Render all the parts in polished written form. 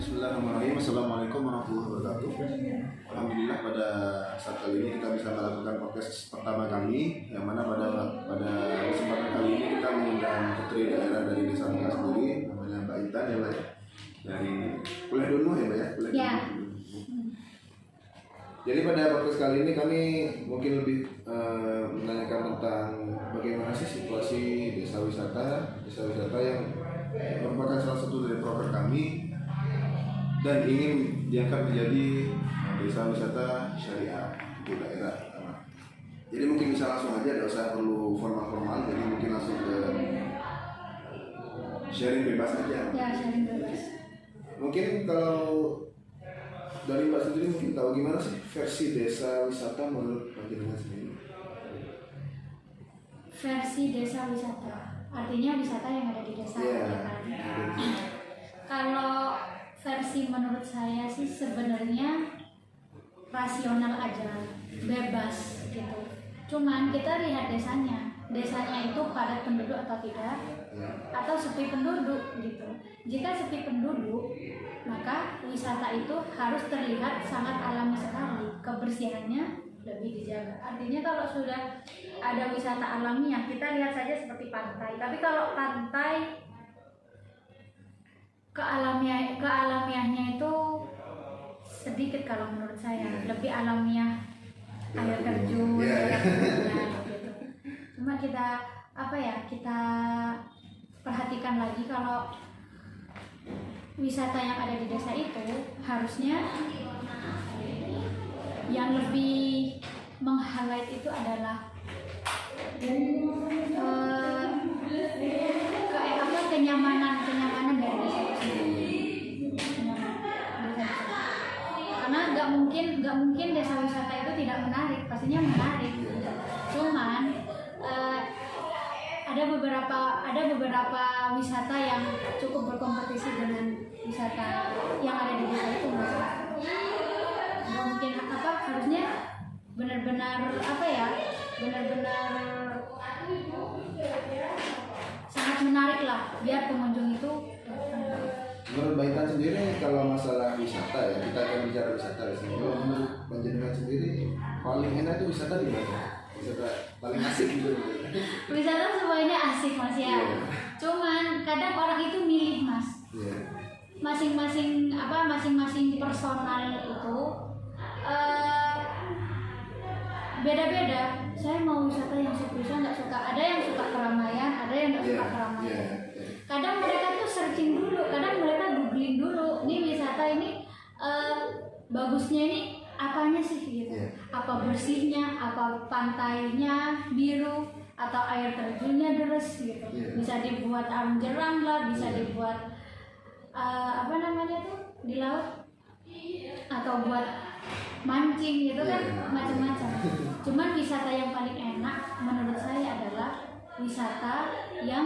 Bismillahirrahmanirrahim. Assalamualaikum warahmatullahi wabarakatuh. Alhamdulillah pada saat kali ini kita bisa melakukan podcast pertama kami, yang mana pada kesempatan kali ini kita mengundang putri daerah dari Desa Mekah sendiri, namanya Mbak Intan ya Mbak, dari kuliah dulu ya Mbak ya. Ya. Jadi pada podcast kali ini kami mungkin lebih menanyakan tentang bagaimana sih situasi desa wisata yang merupakan salah satu dari program kami dan ingin diangkat menjadi desa wisata syariah di daerah. Jadi mungkin bisa langsung aja, tidak usah perlu formal-formal, jadi mungkin langsung ke sharing bebas aja. Ya, sharing bebas. Mungkin kalau dari Mbak sendiri mungkin tahu gimana sih versi desa wisata menurut panjenengan sendiri? Versi desa wisata, artinya wisata yang ada di desa. Iya. Ya kan? Kalau versi menurut saya sih sebenarnya rasional aja, bebas gitu. Cuman kita lihat desanya itu padat penduduk atau tidak, atau sepi penduduk gitu. Jika sepi penduduk, maka wisata itu harus terlihat sangat alami sekali, kebersihannya lebih dijaga. Artinya kalau sudah ada wisata alamiah, kita lihat saja seperti pantai. Tapi kalau pantai kealamiahnya itu sedikit kalau menurut saya, lebih alamiah air terjun, gitu. Cuma kita perhatikan lagi kalau wisata yang ada di desa itu harusnya yang lebih meng-highlight itu adalah kenyamanan dari desa itu sendiri. Karena nggak mungkin desa wisata itu tidak menarik, pastinya menarik. Cuman ada beberapa wisata yang cukup berkompetisi dengan wisata yang ada di desa itu. Nggak mungkin harusnya benar-benar sangat menarik lah biar pengunjung itu. Menurut Mbak Intan sendiri kalau masalah wisata ya, kita akan bicara wisata di sini. Kalau menurut panjenengan sendiri paling enak itu wisata di mana? Wisata paling asik gitu. Wisata semuanya asik Mas ya. Yeah. Cuman kadang orang itu milih Mas. Yeah. Masing-masing personal itu beda-beda. Saya mau wisata yang sepi, saya nggak suka. Ada yang suka keramaian, ada yang nggak suka keramaian. Kadang mereka tuh searching dulu, kadang mereka googling dulu. Ini wisata ini bagusnya ini apanya sih gitu? Apa bersihnya, apa pantainya biru, atau air terjunnya deres gitu. Bisa dibuat alam jeram lah, bisa dibuat di laut, atau buat mancing gitu kan, macam-macam. Cuman wisata yang paling enak menurut saya adalah wisata yang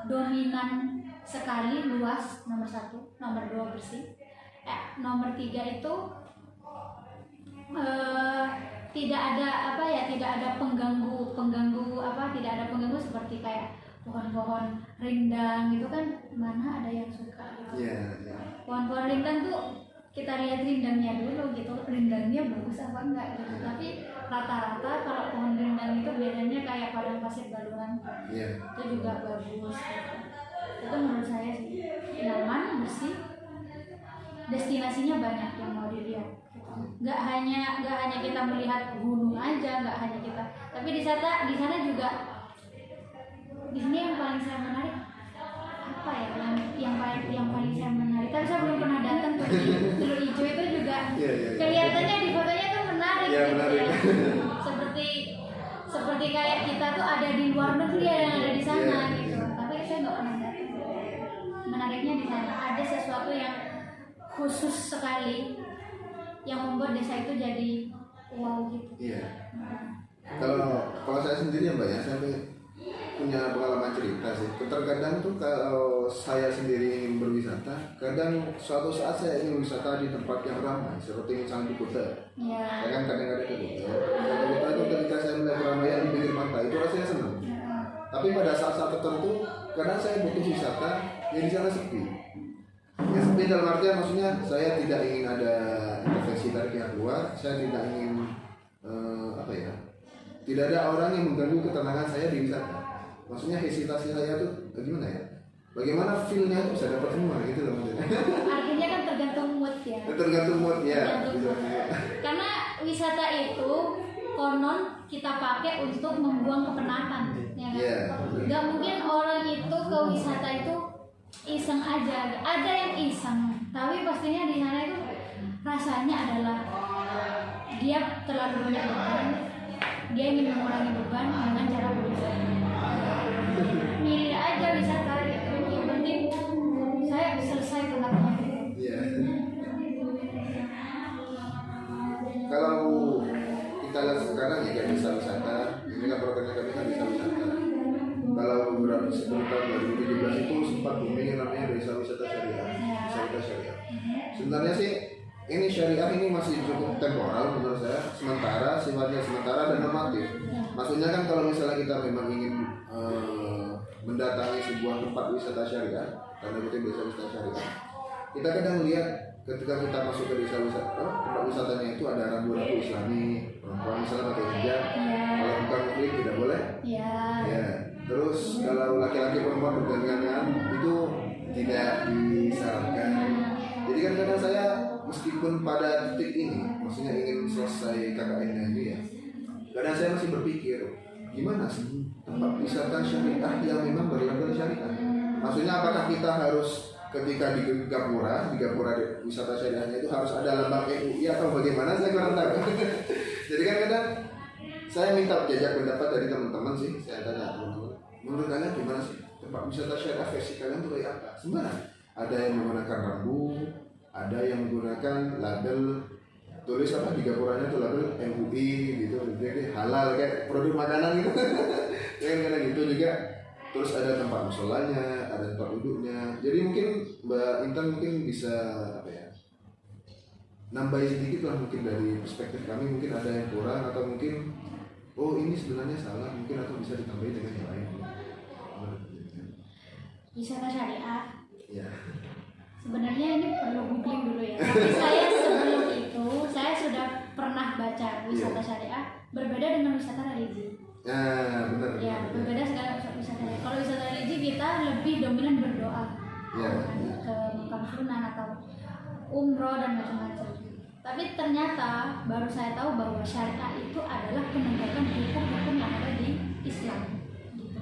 dominan sekali, luas, nomor 1, nomor 2 bersih, nomor 3 itu tidak ada pengganggu seperti kayak pohon-pohon rindang gitu kan, mana ada yang suka gitu. Pohon-pohon rindang tuh kita lihat rindangnya dulu gitu, rindangnya bagus apa enggak gitu. Tapi rata-rata kalau pohon rindang itu biasanya kayak padang pasir baluran, itu juga bagus gitu. Itu menurut saya sih nyaman, bersih, destinasinya banyak yang mau dilihat gitu. Nggak hanya kita melihat gunung aja, nggak hanya kita, tapi di sana juga, di sini yang paling saya menarik apa ya, yang paling saya menarik, tapi saya belum pernah datang tuh. Telur hijau itu juga kelihatannya di fotonya tuh menarik gitu ya. Seperti kayak kita tuh ada di luar negeri, ada yang ada di sana gitu. Tapi saya nggak pernah datang. Menariknya di sana ada sesuatu yang khusus sekali yang membuat desa itu jadi wow gitu. Kalau saya sendiri ya Mbak ya, saya punya pengalaman cerita sih. Terkadang tuh kalau saya sendiri ingin berwisata, kadang suatu saat saya ingin wisata di tempat yang ramai, seperti misalnya di Kuta. Saya kan kadang-kadang ke Kuta. Kuta itu ketika saya melihat keramaian di pinggir pantai itu rasanya senang. Tapi pada saat-saat tertentu, kadang saya butuh wisata yang di sana sepi. Ya Tapi dalam artian maksudnya saya tidak ingin ada intervensi dari pihak luar, saya tidak ingin tidak ada orang yang mengganggu ketenangan saya di wisata. Maksudnya hesitasi saya tuh gimana ya? Bagaimana feel-nya bisa dapat semua gitu loh maksudnya. Artinya kan tergantung mood ya. Tergantung mood ya. Karena wisata itu konon kita pakai untuk membuang kepenatan, ya kan? Yeah. Gak mungkin orang itu ke wisata itu iseng aja. Ada yang iseng, tapi pastinya di sana itu rasanya adalah dia terlalu banyak beban. Dia ingin mengurangi beban dengan cara berwisata. Milih aja wisata gitu. Yang penting saya selesai penatnya. Iya. Kalau kita lihat sekarang ya kayak bisa wisata, ini kan programnya kami kan bisa wisata. Kalau beberapa sebelum tahun 2017 itu sempat booming yang namanya desa wisata syariah. Desa wisata syariah. Sebenarnya sih ini syariah ini masih cukup temporal menurut saya, sementara sifatnya sementara dan normatif. Maksudnya kan kalau misalnya kita memang ingin mendatangi sebuah tempat wisata syariah, karena kita desa wisata syariah, kita kadang melihat ketika kita masuk ke desa wisata, tempat wisatanya itu ada rambu-rambu Islami, perempuan misalnya pakai hijab, kalau bukan muslim tidak boleh. Ya. Terus kalau laki-laki perempuan bergandengan itu tidak disarankan. Jadi kan kadang saya meskipun pada titik ini, maksudnya ingin selesai KKN-nya ini ya, kadang saya masih berpikir gimana sih tempat wisata syariah yang memang berlabel syariah. Maksudnya apakah kita harus ketika di Gapura wisata syariahnya itu harus ada lambang MUI atau bagaimana, saya kurang tahu. Jadi kan kadang saya minta jajak pendapat dari teman-teman sih, saya tanya teman-teman, menurut kalian gimana sih tempat wisata syariah versi kalian itu kayak apa? Sebenarnya ada yang menggunakan rambu, ada yang menggunakan label tulis apa di Gapuranya tuh label MUI gitu, jadi halal kayak produk makanan gitu. Kayak gitu juga. Terus ada tempat musolanya, ada tempat duduknya. Jadi mungkin Mbak Intan mungkin bisa apa ya, nambahin sedikit lah mungkin dari perspektif kami, mungkin ada yang kurang atau mungkin oh ini sebenarnya salah mungkin, atau bisa ditambahin dengan yang lain. Wisata syariah. Ya. Sebenarnya ini perlu googling dulu ya. Tapi saya sebelum itu saya sudah pernah baca wisata syariah berbeda dengan wisata religi. Ya benar. Ya berbeda sekali wisata religi. Kalau wisata religi kita lebih dominan berdoa, ke makam sunan atau umroh dan macam-macam. Tapi ternyata baru saya tahu bahwa syariah itu adalah penegakan hukum-hukum yang ada di Islam, gitu.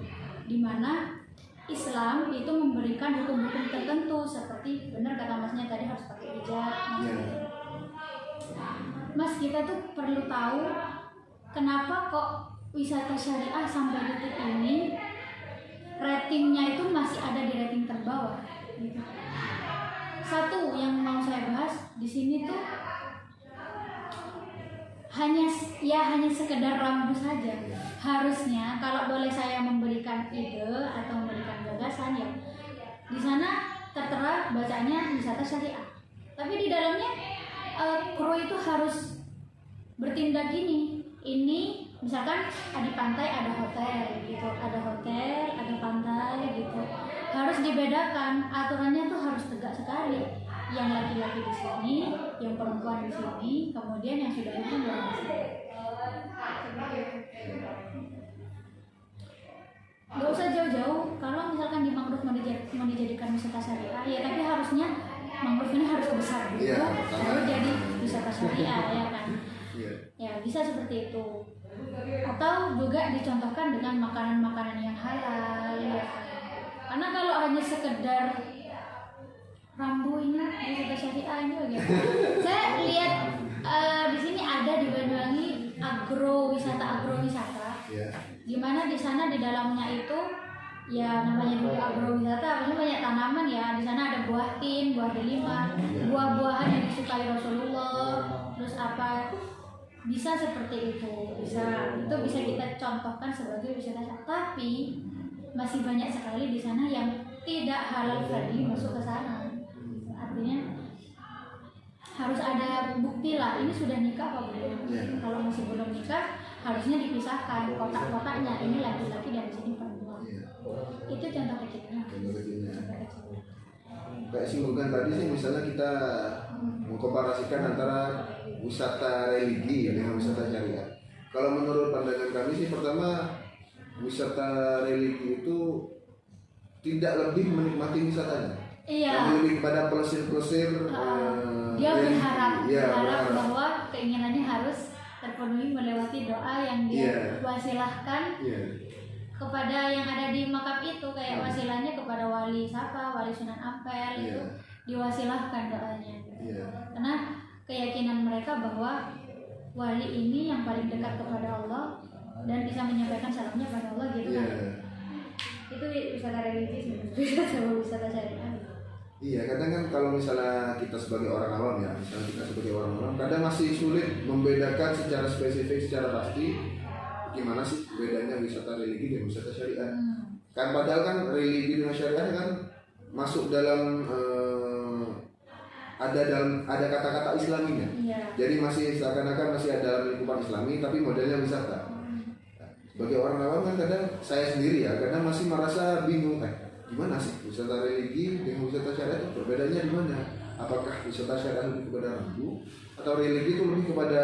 Dimana Islam itu memberikan hukum-hukum tertentu seperti benar kata masnya tadi harus pakai hijab. Mas, kita tuh perlu tahu kenapa kok wisata syariah sampai detik ini ratingnya itu masih ada di rating terbawah. Gitu. Satu yang mau saya bahas di sini tuh hanya sekedar rambu saja. Harusnya kalau boleh saya memberikan ide atau memberikan gagasan ya, di sana tertera bacanya wisata syariah. Tapi di dalamnya kru itu harus bertindak gini. Ini misalkan di pantai ada hotel gitu, ada pantai gitu. Harus dibedakan, aturannya tuh harus tegak sekali. Yang laki-laki di sini, yang perempuan di sini, kemudian yang sudah itu di sini. Gak usah jauh-jauh, kalau misalkan di mangrove mau dijadikan wisata syariah, ya tapi harusnya mangrove ini harus besar dulu, baru jadi wisata syariah, ya kan? Ya bisa seperti itu. Atau juga dicontohkan dengan makanan-makanan yang halal, ya kan? Karena kalau hanya sekedar rambu ini wisata syariah ini bagaimana? Saya lihat di sini ada di Banyuwangi wisata agrowisata. Di mana di sana di dalamnya itu ya namanya juga agrowisata, maksudnya banyak tanaman ya. Di sana ada buah tin, buah delima, buah-buahan yang disukai Rasulullah. Terus apa? Bisa seperti itu. Itu bisa kita contohkan sebagai wisata. Tapi masih banyak sekali di sana yang tidak halal tadi masuk ke sana. Artinya harus ada bukti lah, ini sudah nikah apa belum. Kalau masih belum nikah harusnya dipisahkan kotak-kotaknya, ini laki-laki dan sini perempuan. Itu contoh kecilnya. kayak simpulkan tadi sih, misalnya kita mengkomparasikan antara wisata religi dengan wisata syariat. Kalau menurut pandangan kami sih, pertama wisata religi itu tidak lebih menikmati wisatanya, tapi lebih kepada pelesir-pelesir. Dia berharap bahwa keinginannya harus terpenuhi melewati doa yang dia wasilahkan kepada yang ada di makam itu, kayak wasilahnya kepada wali Sapa, wali Sunan Ampel, itu diwasilahkan doanya. Karena keyakinan mereka bahwa wali ini yang paling dekat kepada Allah dan bisa menyampaikan salamnya pada Allah gitu kan. Itu wisata religi, wisata syariat. Iya, kadang kan kalau misalnya kita sebagai orang awam ya, misalnya kita sebagai orang awam, kadang masih sulit membedakan secara spesifik, secara pasti gimana sih bedanya wisata religi dan wisata syariat. Kan padahal kan religi dan syariat kan masuk dalam ada kata-kata Islaminya. Jadi masih seakan-akan masih ada dalam lingkupan Islami, tapi modelnya wisata. Sebagai orang awam kan kadang saya sendiri ya, kadang masih merasa bingung, gimana sih wisata religi dengan wisata syariat itu perbedaannya di mana? Apakah wisata syariat lebih kepada rambu atau religi itu lebih kepada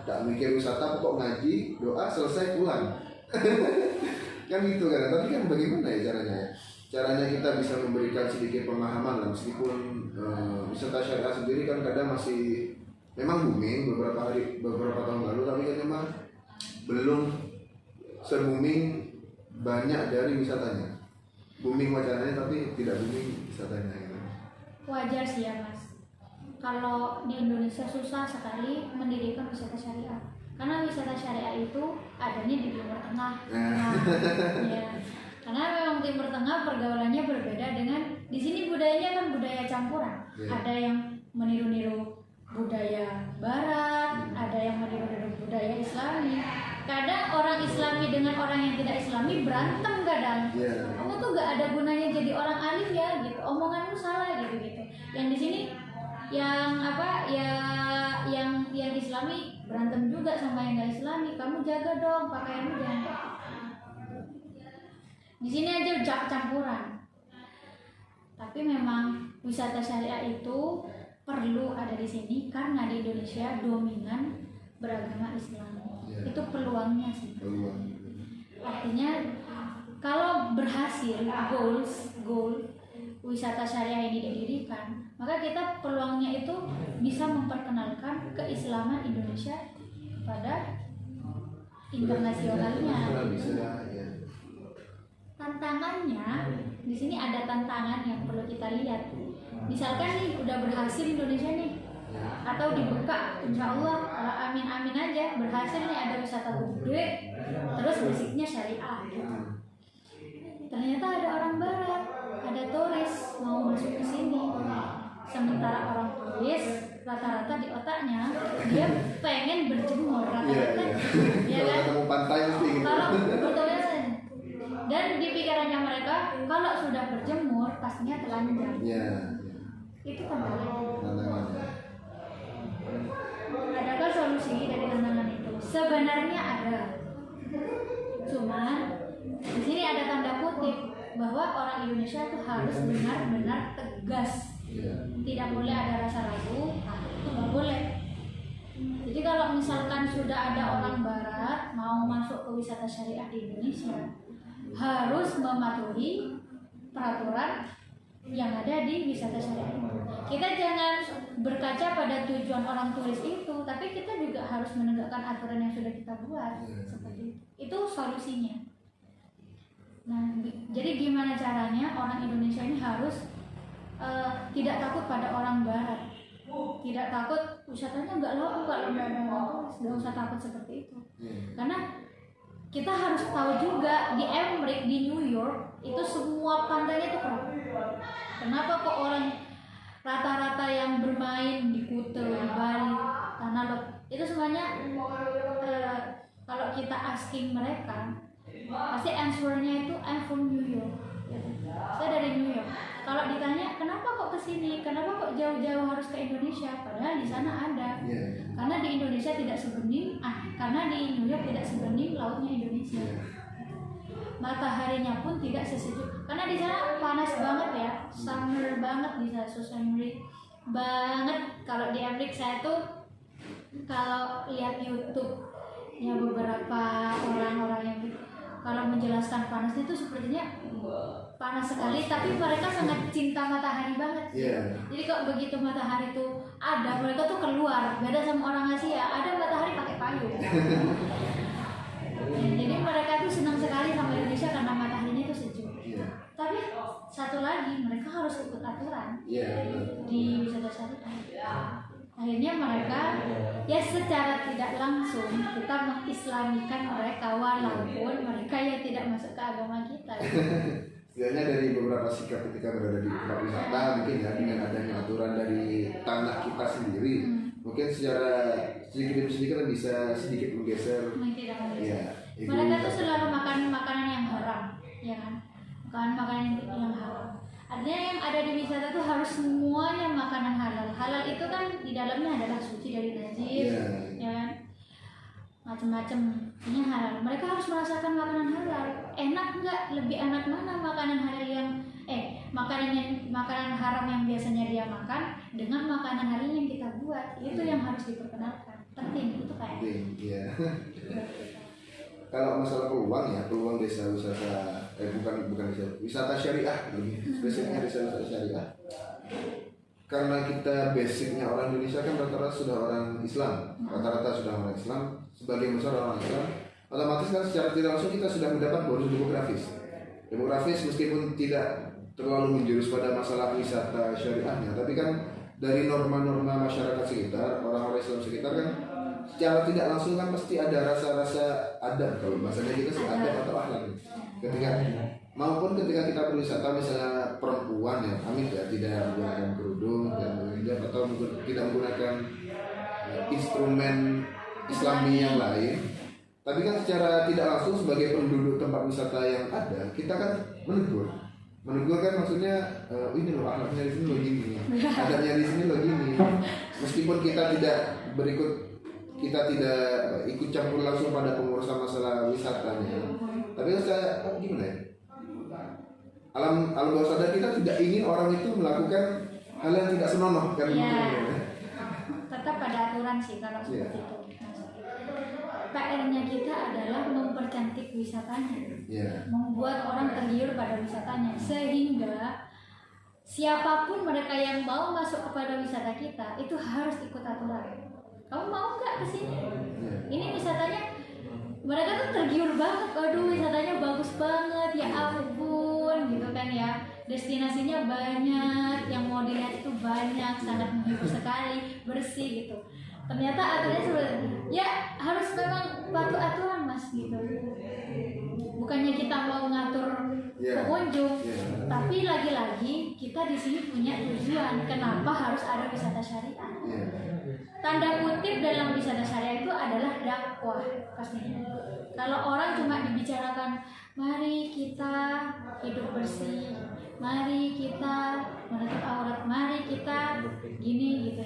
tak mikir wisata, pokok ngaji, doa, selesai pulang. Kan gitu kan. Tapi kan bagaimana ya caranya? Caranya kita bisa memberikan sedikit pemahaman lah, meskipun wisata syariat sendiri kan kadang masih memang booming beberapa tahun lalu, tapi kan memang belum se-booming banyak dari wisatanya. Booming wacananya tapi tidak booming wisatanya gitu. Wajar sih ya Mas, kalau di Indonesia susah sekali mendirikan wisata syariat, karena wisata syariat itu adanya di Timur Tengah. Ya. Karena memang Timur Tengah pergaulannya berbeda dengan di sini, budayanya kan budaya campuran. Ada yang meniru-niru budaya Barat, ada yang meniru-niru budaya Islami. Kadang orang Islami dengan orang yang tidak Islami berantem kadang. Kamu tuh gak ada gunanya jadi orang alif ya, gitu. Omonganmu salah gitu. Yang di sini yang yang Islami berantem juga sama yang gak Islami. Kamu jaga dong pakaianmu, jangan. Di sini aja campuran. Tapi memang wisata syariah itu perlu ada di sini karena di Indonesia dominan beragama Islam. Itu peluangnya sih. Artinya kalau berhasil goal wisata syariah ini didirikan, maka kita peluangnya itu bisa memperkenalkan keislaman Indonesia pada internasionalnya. Tantangannya di sini ada tantangan yang perlu kita lihat. Misalkan nih udah berhasil Indonesia nih, atau dibuka, insya Allah kalau amin aja berhasil nih, ada wisata gede, terus basicnya syariah gitu. Ternyata ada orang Barat, ada turis mau masuk ke sini, sementara orang turis rata-rata di otaknya dia pengen berjemur rata-rata, ya kan? Kalau betulnya dan di pikirannya mereka kalau sudah berjemur pastinya telanjang. Itu tantangannya. Adakah solusi dari tantangan itu? Sebenarnya ada. Cuman di sini ada tanda kutip bahwa orang Indonesia itu harus benar-benar tegas. Tidak boleh ada rasa ragu, itu nggak boleh. Jadi kalau misalkan sudah ada orang Barat mau masuk ke wisata syariah di Indonesia, harus mematuhi peraturan yang ada di wisata syariah. Kita jangan berkaca pada tujuan orang turis itu, tapi kita juga harus menegakkan aturan yang sudah kita buat. Seperti itu solusinya. Nah, jadi gimana caranya orang Indonesia ini harus tidak takut pada orang Barat, tidak takut wisatanya nggak laku kalau nggak ada orang turis, nggak usah takut seperti itu. Karena kita harus tahu juga di Amerika, di New York itu semua pantainya itu keruh. Kenapa kok orang rata-rata yang bermain di Kuta, di Bali, Tanah Lot itu semuanya kalau kita asking mereka pasti answernya itu I'm from New York. Saya dari New York. Kalau ditanya kenapa kok kesini, kenapa kok jauh-jauh harus ke Indonesia, padahal di sana ada. Karena di Indonesia tidak sebening, karena di New York tidak sebening lautnya Indonesia. mataharinya pun tidak sesejuk, karena di sana panas banget ya, summer banget di sana, summer banget. Kalau di Amerika saya tuh kalau lihat YouTube ya beberapa orang-orang yang kalau menjelaskan panasnya itu sepertinya panas sekali, tapi mereka sangat cinta matahari banget. Jadi kalau begitu matahari itu ada, mereka tuh keluar. Beda sama orang Asia, ada matahari pakai payung. Jadi mereka tuh senang sekali sama Indonesia karena mataharinya itu sejuk. Tapi satu lagi, mereka harus ikut aturan di wisata syariah. Akhirnya mereka ya secara tidak langsung kita mengislamikan mereka, walaupun mereka yang tidak masuk ke agama kita. Setidaknya dari beberapa sikap ketika berada di tempat wisata, mungkin ya dengan adanya aturan dari tanah kita sendiri, mungkin secara sedikit demi sedikit bisa sedikit menggeser. Ya, mereka tuh selalu makan makanan yang haram, ya kan? Makanan yang haram. Artinya yang ada di wisata tuh harus semuanya makanan halal. Halal itu kan di dalamnya adalah suci dari najis, ya kan? Macam-macam ini halal. Mereka harus merasakan makanan halal. Enak nggak? Lebih enak mana makanan halal yang makanan haram yang biasanya dia makan dengan makanan halal yang kita buat. Itu yang harus diperkenalkan. Penting itu kayak. Kalau masalah peluang desa wisata bukan wisata syariah lebih spesifiknya desa wisata syariah. Karena kita basicnya orang Indonesia kan rata-rata sudah orang Islam, sebagian besar orang Islam, otomatis kan secara tidak langsung kita sudah mendapat bonus demografis meskipun tidak terlalu menjurus pada masalah wisata syariahnya, tapi kan dari norma-norma masyarakat sekitar, orang-orang Islam sekitar kan secara tidak langsung kan pasti ada rasa-rasa adab, kalau bahasanya kita sih adab atau akhlak. Maupun ketika kita berwisata misalnya perempuan ya, amit ya, tidak menggunakan kerudung dan hijab atau tidak menggunakan instrumen Islami yang lain, tapi kan secara tidak langsung sebagai penduduk tempat wisata yang ada, kita kan menegur kan maksudnya ini loh akhlaknya di sini loh gini, adabnya di sini loh gini, meskipun kita tidak ikut campur langsung pada pengurusan masalah wisatanya, tapi kan saya gimana ya, alam bawah sadar kita tidak ingin orang itu melakukan hal yang tidak senonoh kan. Tetap pada aturan sih kalau seperti itu. PR-nya kita adalah mempercantik wisatanya, membuat orang tergiur pada wisatanya, sehingga siapapun mereka yang mau masuk kepada wisata kita itu harus ikut aturan. Kamu mau nggak kesini? Ini wisatanya, mereka tuh tergiur banget. Aduh, wisatanya bagus banget, ya ampun, gitu kan ya. Destinasinya banyak, yang mau dilihat itu banyak, sangat menghibur sekali, bersih gitu. Ternyata aturannya seperti ya harus memang patuh aturan mas gitu. Bukannya kita mau ngatur pengunjung, tapi lagi-lagi kita di sini punya tujuan. Kenapa harus ada wisata syariah? Tanda kutip dalam wisata syariah itu adalah dakwah pastinya. Kalau orang cuma dibicarakan, mari kita hidup bersih, mari kita menutup aurat, mari kita gini gitu,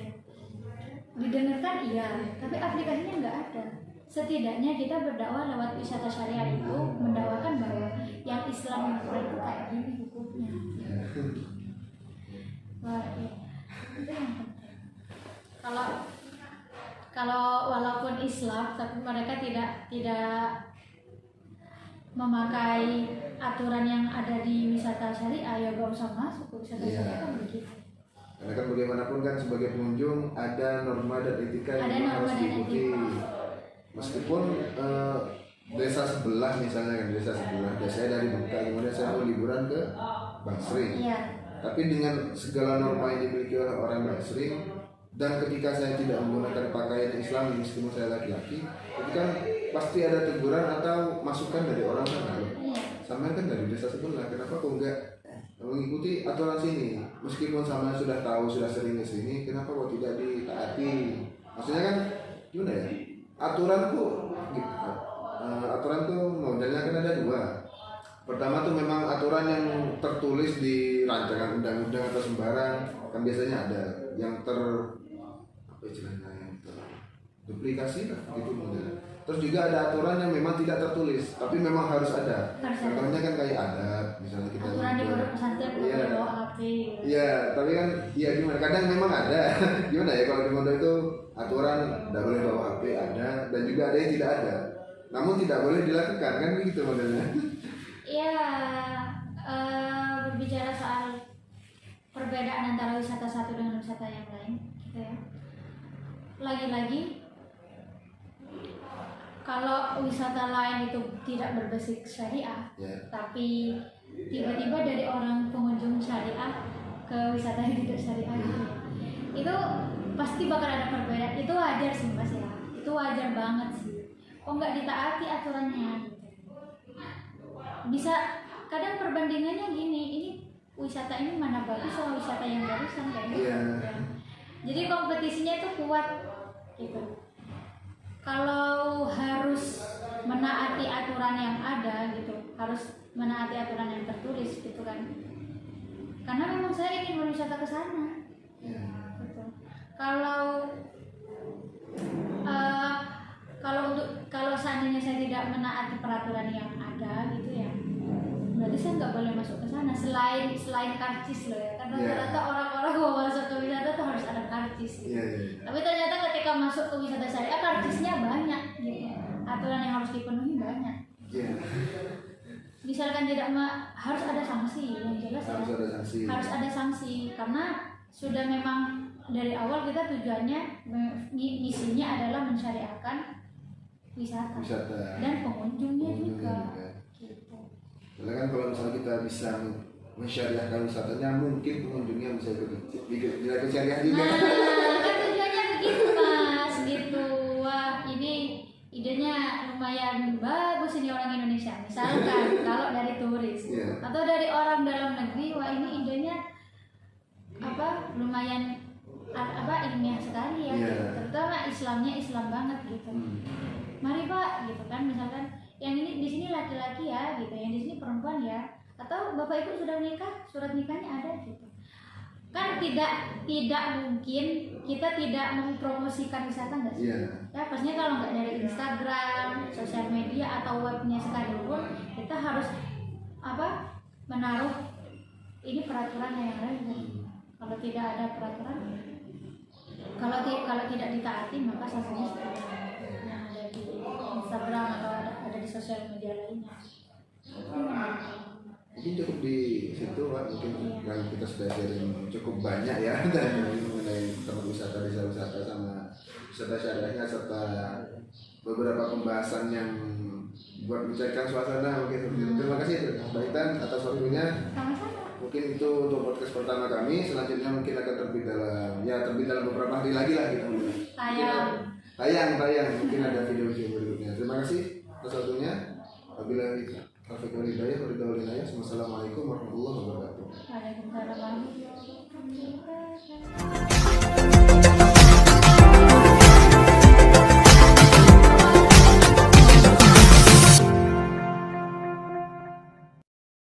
didengarkan iya, tapi aplikasinya nggak ada. Setidaknya kita berdakwah lewat wisata syariah itu mendakwakan bahwa yang Islam yang benar itu kayak gini hukumnya. Wah, ya. Itu yang penting. Kalau walaupun Islam, tapi mereka tidak memakai aturan yang ada di wisata syariah, ya gak usah masuk ke wisata syariah kan begitu. Karena kan bagaimanapun kan sebagai pengunjung ada norma dan etika yang harus diikuti. Meskipun desa sebelah misalnya kan, saya dari Bengkak, kemudian saya mau liburan ke Bangsering. Tapi dengan segala norma yang dimiliki oleh orang Bangsering, dan ketika saya tidak menggunakan pakaian Islam meskipun saya laki-laki, itu kan pasti ada teguran atau masukan dari orang sana. Sama kan dari desa sebelah, kenapa kok enggak mengikuti aturan sini? Meskipun sama sudah tahu, sudah sering ke sini, kenapa kok tidak ditaati? Maksudnya kan gimana ya? Aturan tuh modelnya kan ada dua. Pertama tuh memang aturan yang tertulis di rancangan undang-undang atau sembarang, kan biasanya ada yang terduplikasi lah gitu modelnya. Terus juga ada aturan yang memang tidak tertulis, tapi memang harus ada. Contohnya kan kayak adat, misalnya kita aturan di pondok pesantren boleh bawa HP. Iya, tapi kan iya gimana? Kadang memang ada. Gimana ya kalau di pondok itu aturan tidak boleh bawa HP ada, dan juga ada yang tidak ada. Namun tidak boleh dilakukan kan begitu modelnya. Iya, berbicara soal perbedaan antara wisata satu dengan wisata yang lain, gitu ya. Lagi-lagi kalau wisata lain itu tidak berbasis syariah, tapi tiba-tiba dari orang pengunjung syariah ke wisata yang tidak syariah gitu, itu pasti bakal ada perbedaan. Itu wajar sih mas ya, itu wajar banget sih. Kok nggak ditaati aturannya? Bisa kadang perbandingannya gini, ini wisata ini mana bagus sama wisata yang barusan kayak gitu. Ya. Jadi kompetisinya itu kuat gitu. Kalau harus menaati aturan yang ada gitu, harus menaati aturan yang tertulis gitu kan. Karena memang saya ingin berwisata ke sana. Gitu. Kalau seandainya saya tidak menaati peraturan yang ada gitu ya, berarti saya nggak boleh masuk ke sana selain karcis loh ya. Karena ternyata orang-orang mau masuk ke wisata tuh harus ada karcis gitu. Tapi ternyata ketika masuk ke wisata syariah karcisnya banyak gitu. Aturan yang harus dipenuhi banyak. Misalkan harus ada sanksi yang jelas harus ada sanksi karena sudah memang dari awal kita tujuannya misinya adalah mensyariahkan wisata. Dan pengunjungnya juga. Gitu. Karena kan kalau misalnya kita bisa mensyariahkan wisatanya, mungkin pengunjungnya bisa ikut syariah juga. Nah, kan tujuannya begitu mas, gitu. Wah, ini idenya lumayan bagus ini orang Indonesia. Misalkan kalau dari turis atau dari orang dalam negeri, wah ini idenya lumayan ilmiah sekali ya. Terutama Islamnya Islam banget gitu. Mari pak, gitu kan, misalkan yang ini di sini laki-laki ya, gitu, yang di sini perempuan ya, atau bapak ibu sudah menikah, surat nikahnya ada gitu. Kan tidak mungkin kita tidak mempromosikan wisata nggak sih? Ya pastinya kalau nggak dari Instagram, sosial media atau webnya sekalipun, kita harus menaruh ini peraturan yang ada. Kalau tidak ada peraturan, kalau tidak ditaati maka sanksinya seperti yang ada di Instagram atau ada di sosial media lainnya. Mungkin cukup di situ Pak, mungkin yang kita sudah sharing cukup banyak ya mengenai tempat wisata, desa wisata sama wisata syariahnya, serta beberapa pembahasan yang buat mencairkan suasana. Mungkin terima kasih Mbak Intan atas waktunya. Mungkin itu untuk podcast pertama kami. Selanjutnya mungkin akan terbit dalam beberapa hari lagi lah gitu. Tayang mungkin ada video-video berikutnya. Terima kasih atas waktunya. Wabillahi taufiq wal hidayah. Wassalamualaikum warahmatullahi wabarakatuh. Waalaikumsalam warahmatullahi wabarakatuh.